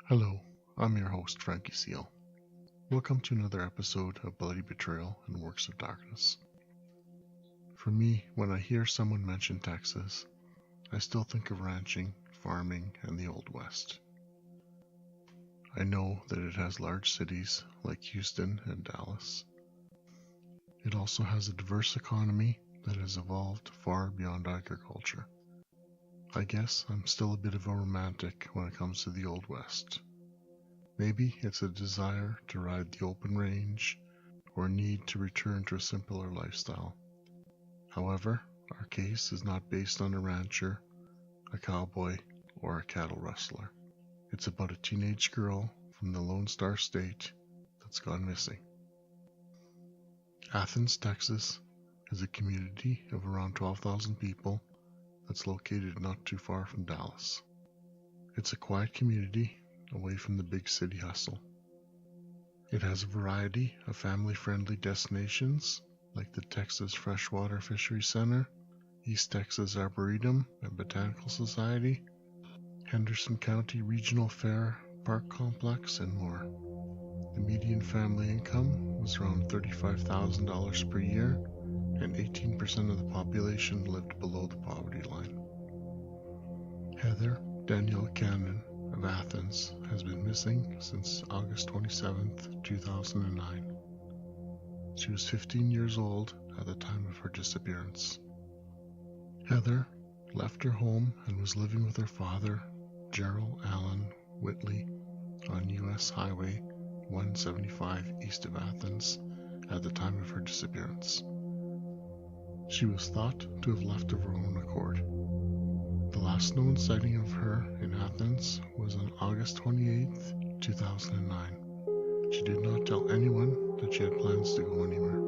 Hello, I'm your host, Frankie Seal. Welcome to another episode of Bloody Betrayal and Works of Darkness. For me, when I hear someone mention Texas, I still think of ranching, farming, and the Old West. I know that it has large cities like Houston and Dallas. It also has a diverse economy that has evolved far beyond agriculture. I guess I'm still a bit of a romantic when it comes to the Old West. Maybe it's a desire to ride the open range or a need to return to a simpler lifestyle. However, our case is not based on a rancher, a cowboy, or a cattle rustler. It's about a teenage girl from the Lone Star State that's gone missing. Athens, Texas is a community of around 12,000 people that's located not too far from Dallas. It's a quiet community away from the big city hustle. It has a variety of family-friendly destinations like the Texas Freshwater Fishery Center, East Texas Arboretum and Botanical Society, Henderson County Regional Fair Park Complex, and more. The median family income was around $35,000 per year, and 18% of the population lived below the poverty line. Heather Danielle Cannon of Athens has been missing since August 27, 2009. She was 15 years old at the time of her disappearance. Heather left her home and was living with her father, Gerald Allen Whitley, on U.S. Highway 175 east of Athens at the time of her disappearance. She was thought to have left of her own accord. The last known sighting of her in Athens was on August 28, 2009. She did not tell anyone that she had plans to go anywhere.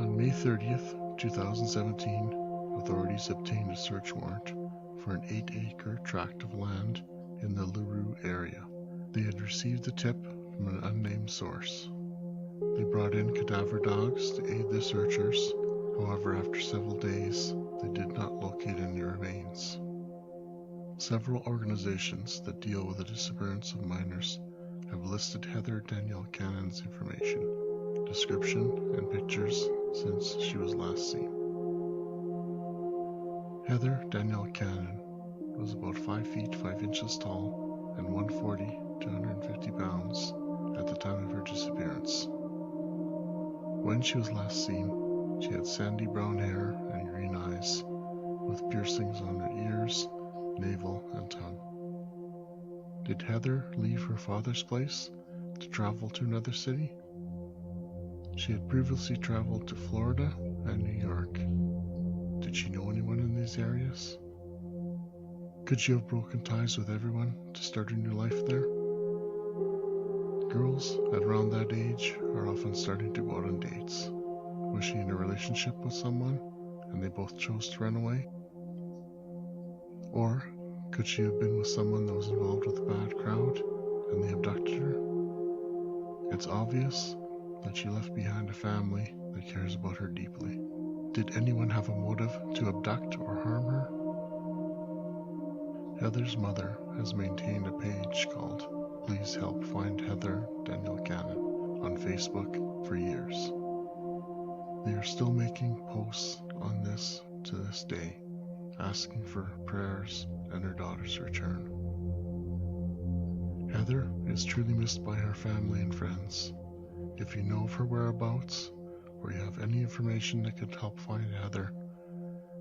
On May 30th, 2017, authorities obtained a search warrant for an 8-acre tract of land in the LaRue area. They had received a tip from an unnamed source. They brought in cadaver dogs to aid the searchers. However, after several days, they did not locate any remains. Several organizations that deal with the disappearance of minors have listed Heather Danielle Cannon's information, description, and pictures since she was last seen. Heather Danielle Cannon was about 5 feet 5 inches tall and 140 to 150 pounds at the time of her disappearance. When she was last seen, she had sandy brown hair and green eyes, with piercings on her ears, navel, and tongue. Did Heather leave her father's place to travel to another city? She had previously traveled to Florida and New York. Did she know anyone in these areas? Could she have broken ties with everyone to start a new life there? Girls at around that age are often starting to go out on dates. Was she in a relationship with someone and they both chose to run away? Or could she have been with someone that was involved with a bad crowd and they abducted her? It's obvious that she left behind a family that cares about her deeply. Did anyone have a motive to abduct or harm her? Heather's mother has maintained a page called Please Help Find Heather Danielle Cannon on Facebook for years. They are still making posts on this to this day, asking for prayers and her daughter's return. Heather is truly missed by her family and friends. If you know of her whereabouts, or you have any information that could help find Heather,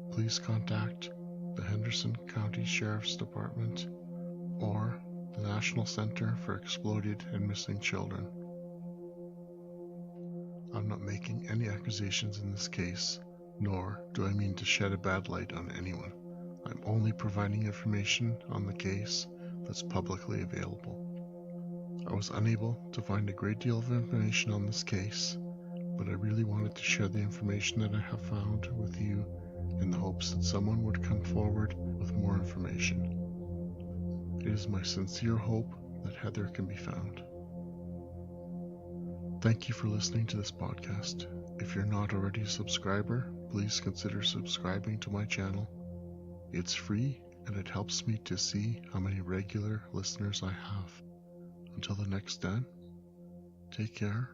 please contact the Henderson County Sheriff's Department or the National Center for Exploited and Missing Children. I'm not making any accusations in this case, nor do I mean to shed a bad light on anyone. I'm only providing information on the case that's publicly available. I was unable to find a great deal of information on this case, but I really wanted to share the information that I have found with you in the hopes that someone would come forward with more information. It is my sincere hope that Heather can be found. Thank you for listening to this podcast. If you're not already a subscriber, please consider subscribing to my channel. It's free and it helps me to see how many regular listeners I have. Until the next den, take care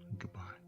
and goodbye.